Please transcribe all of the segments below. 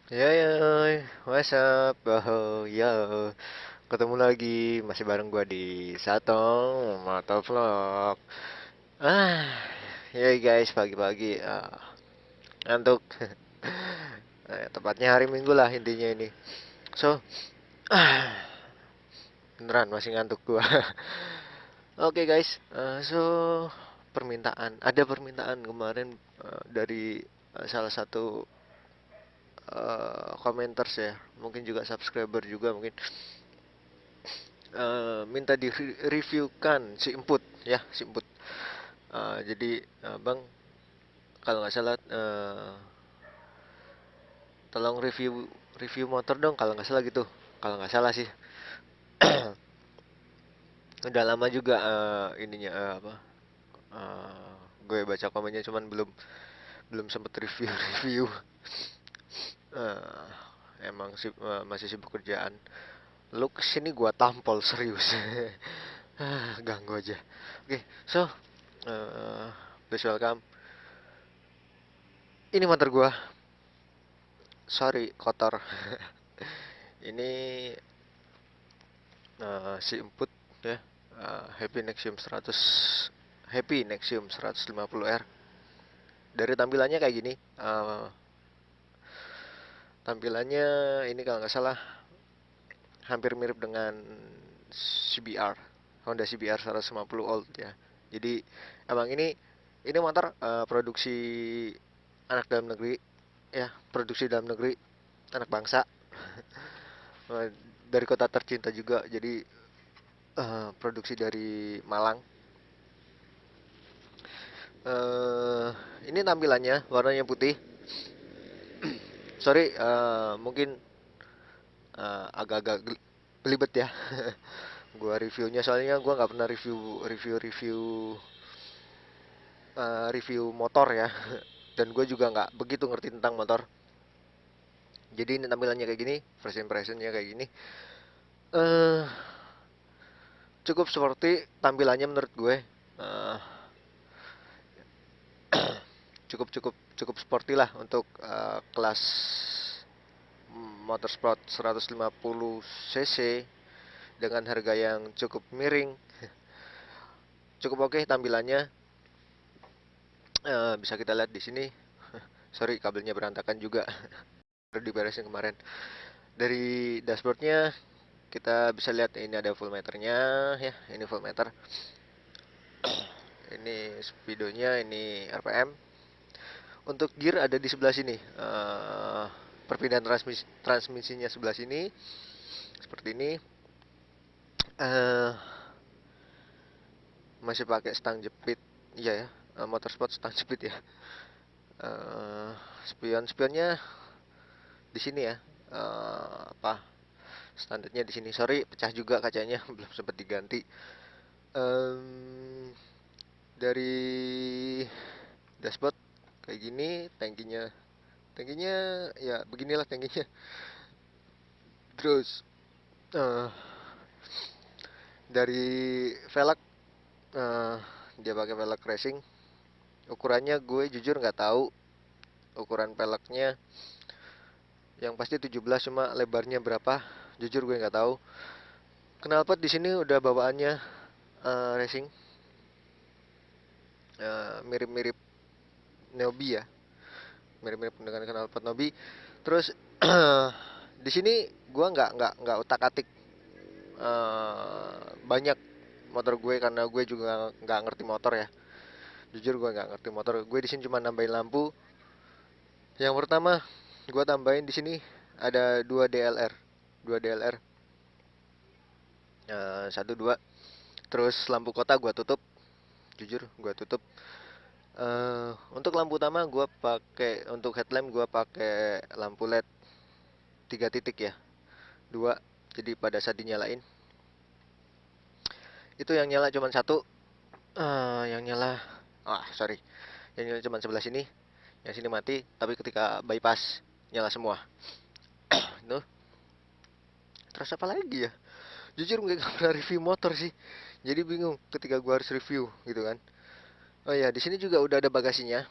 Ya ya, what's up? Oh ya, ketemu lagi, masih bareng gua di Satong Motovlog. Ah, ya guys, pagi-pagi, ngantuk. Tepatnya hari Minggu lah intinya ini. So, beneran masih ngantuk gua. Oke guys, ada permintaan kemarin dari salah satu komentar ya, mungkin juga subscriber juga mungkin minta di-reviewkan si Emput ya, si Emput. Jadi Bang, kalau nggak salah tolong review review motor dong kalau nggak salah gitu. Kalau nggak salah sih. Udah lama juga ininya apa? eh, gue baca komennya cuman belum belum sempet review-review. Emang sih masih sibuk kerjaan. Lu kesini gua tampol serius. Ganggu aja. Oke, so please welcome. Ini motor gua. Sorry, kotor. Ini si input ya. Happy Nexium 100, Happy Nexium 150R. Dari tampilannya kayak gini. Tampilannya ini kalau nggak salah hampir mirip dengan CBR, Honda CBR 150 Old ya. Jadi emang ini motor produksi anak dalam negeri ya, produksi dalam negeri, anak bangsa. Dari kota tercinta juga, jadi produksi dari Malang. eh ini tampilannya warnanya putih. Sorry, mungkin agak-agak belibet ya. Gua reviewnya soalnya gua nggak pernah review motor ya. Dan gue juga nggak begitu ngerti tentang motor. Jadi ini tampilannya kayak gini, first impressionnya kayak gini. eh Cukup seperti tampilannya menurut gue. eh cukup cukup cukup sporty lah untuk kelas motorsport 150 cc dengan harga yang cukup miring. Cukup oke tampilannya. Bisa kita lihat di sini. Sorry, kabelnya berantakan juga. Baru diberesin kemarin. Dari dashboardnya kita bisa lihat ini ada full meternya ya, ini full meter. Ini speedonya, ini RPM. Untuk gear ada di sebelah sini. Perpindahan transmisinya sebelah sini. Seperti ini. Uh, Masih pakai stang jepit. Iya ya, motorsport stang jepit ya. Spionnya di sini ya. Apa? Standarnya di sini. Sorry, pecah juga kacanya, belum sempat diganti. Um, dari dashboard kayak gini, tangkinya ya beginilah tangkinya. Terus uh, dari velg, uh, dia pakai velg racing. Ukurannya gue jujur nggak tahu ukuran velgnya. Yang pasti 17, cuma lebarnya berapa jujur gue nggak tahu. Knalpot di sini udah bawaannya racing, mirip-mirip Neobi ya, mirip-mirip dengan knalpot Nobi. Terus di sini gua nggak utak-atik banyak motor gue, karena gue juga nggak ngerti motor ya. Jujur gue nggak ngerti motor. Gue di sini cuma nambahin lampu. Yang pertama gue tambahin di sini ada dua DLR, satu dua. Terus lampu kota gue tutup, jujur gue tutup. Untuk lampu utama gue pakai, untuk headlamp gue pakai lampu LED 3 titik ya, dua. Jadi pada saat dinyalain itu yang nyala cuma satu. Yang nyala, sorry, yang nyala cuma sebelah sini, yang sini mati. Tapi ketika bypass nyala semua. Tuh. Terus apa lagi ya, jujur nggak pernah review motor sih, jadi bingung ketika gua harus review gitu kan. Oh ya, di sini juga udah ada bagasinya.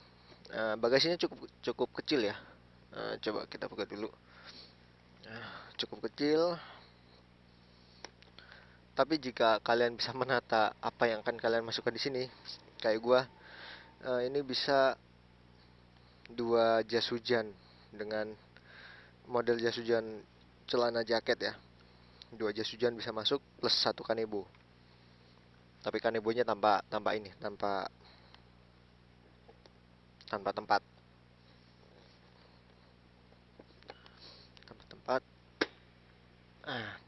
Bagasinya cukup cukup kecil ya. Coba kita buka dulu. Cukup kecil. Tapi jika kalian bisa menata apa yang akan kalian masukkan di sini, kayak gua, ini bisa 2 jas hujan dengan model jas hujan celana jaket ya. 2 jas hujan bisa masuk plus 1 kanebo. Tapi kanebonya tanpa tempat.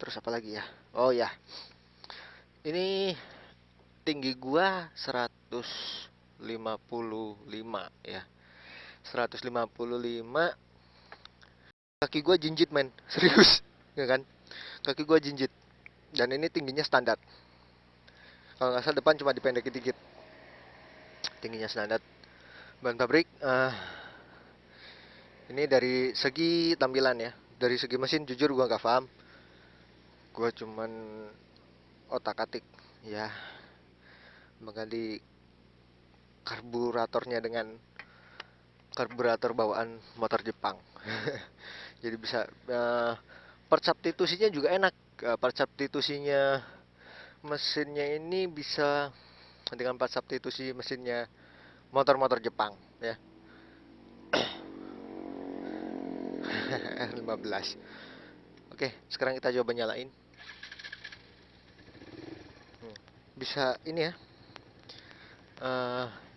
Terus apa lagi ya? Oh ya. Ini tinggi gua 155 ya. 155. Kaki gua jinjit, men. Serius. Ya kan? Kaki gua jinjit. Dan ini tingginya standar. Kalau nggak salah depan cuma dipendekin dikit. Tingginya standar. Ban pabrik. Ini dari segi tampilan ya. Dari segi mesin jujur gua nggak paham. Gua cuman otak-atik ya, mengganti karburatornya dengan karburator bawaan motor Jepang. Jadi bisa part substitusinya juga enak. Part substitusinya mesinnya ini bisa dengan part substitusi mesinnya motor-motor Jepang ya. 15. Oke, sekarang kita coba nyalain. Bisa ini ya.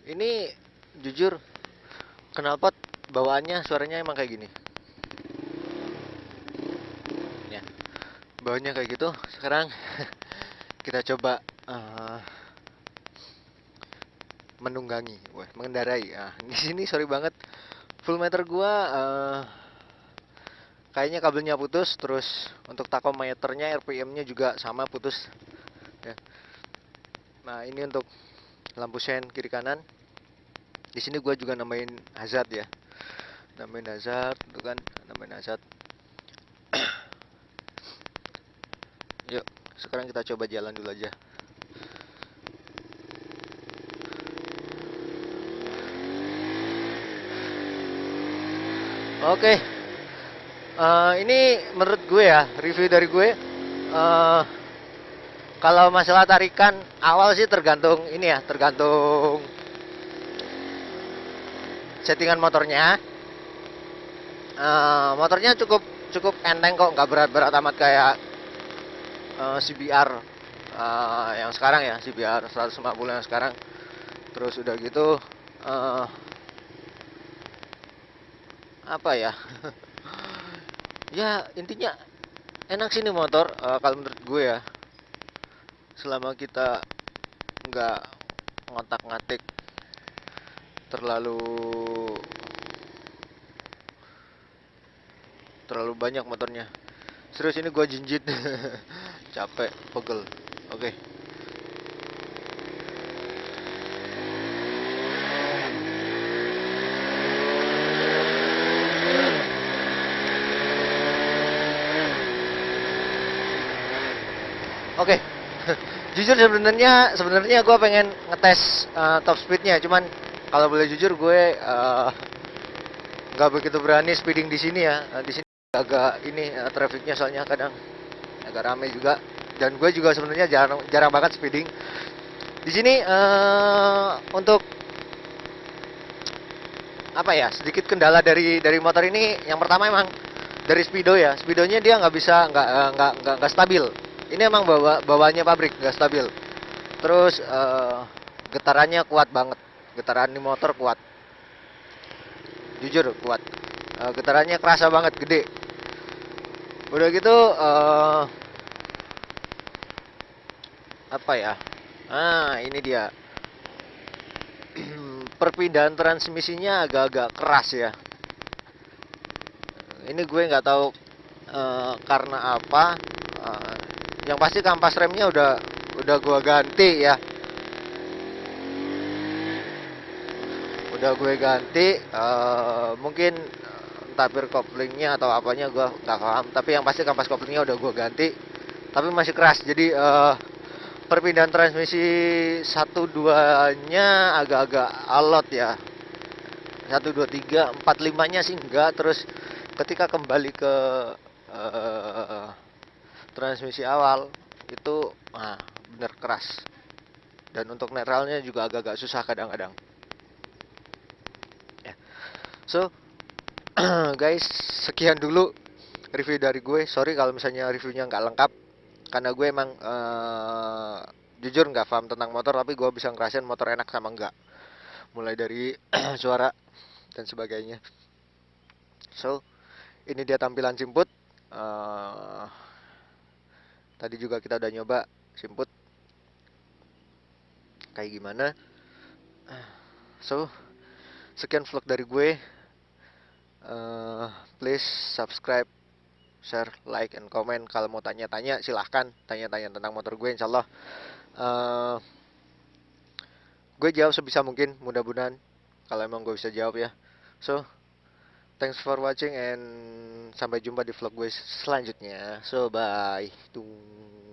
Ini jujur knalpot bawaannya suaranya emang kayak gini. Ya. Bawaannya kayak gitu. Sekarang kita coba menunggangi, mengendarai. Di sini sorry banget. Full meter gua kayaknya kabelnya putus, terus untuk takometernya RPM-nya juga sama putus. Ya. Nah, ini untuk lampu sen kiri kanan. Di sini gua juga nambahin hazard ya. Nambahin hazard, tuh kan, nambahin hazard. Yuk, sekarang kita coba jalan dulu aja. Oke. Ini menurut gue ya, review dari gue. Kalau masalah tarikan awal sih tergantung ini ya, tergantung settingan motornya. Motornya cukup enteng kok, nggak berat-berat amat kayak CBR yang sekarang ya, CBR 150 yang sekarang. Terus udah gitu apa ya? Ya intinya enak sih nih motor kalau menurut gue ya. Selama kita nggak ngotak-ngatik terlalu banyak motornya. Serius ini gua jinjit. Capek, pegel. Oke. Oke. Jujur sebenarnya gue pengen ngetes top speednya, cuman kalau boleh jujur gue nggak begitu berani speeding di sini ya. Di sini agak ini trafficnya soalnya kadang agak rame juga, dan gue juga sebenarnya jarang banget speeding di sini. Untuk apa ya, sedikit kendala dari motor ini. Yang pertama emang dari speedo ya, speedonya dia nggak stabil. Ini emang bawaannya pabrik nggak stabil. Terus getarannya kuat banget, getaran di motor kuat, jujur kuat. Getarannya kerasa banget, gede. Udah gitu apa ya, ini dia. Perpindahan transmisinya agak-agak keras ya. Ini gue nggak tahu karena apa. Yang pasti kampas remnya udah gue ganti ya. Udah gue ganti. Mungkin tapir koplingnya atau apanya gue nggak paham. Tapi yang pasti kampas koplingnya udah gue ganti. Tapi masih keras. Jadi perpindahan transmisi 1-2 nya agak-agak alot ya. 1 2 3 4 5-nya sih enggak. Terus ketika kembali ke eh, transmisi awal itu bener keras, dan untuk netralnya juga agak-agak susah kadang-kadang ya. So guys, sekian dulu review dari gue. Sorry kalau misalnya reviewnya nggak lengkap, karena gue emang jujur nggak paham tentang motor, tapi gue bisa ngerasain motor enak sama enggak, mulai dari suara dan sebagainya. So ini dia tampilan Simput. Eh, Tadi juga kita udah nyoba Simput kayak gimana. So sekian vlog dari gue. Please subscribe, share, like, and comment. Kalau mau tanya-tanya silahkan tanya-tanya tentang motor gue. Insyaallah gue jawab sebisa mungkin, mudah-mudahan, kalau emang gue bisa jawab ya. So thanks for watching, and sampai jumpa di vlog gue selanjutnya. So bye. Tung.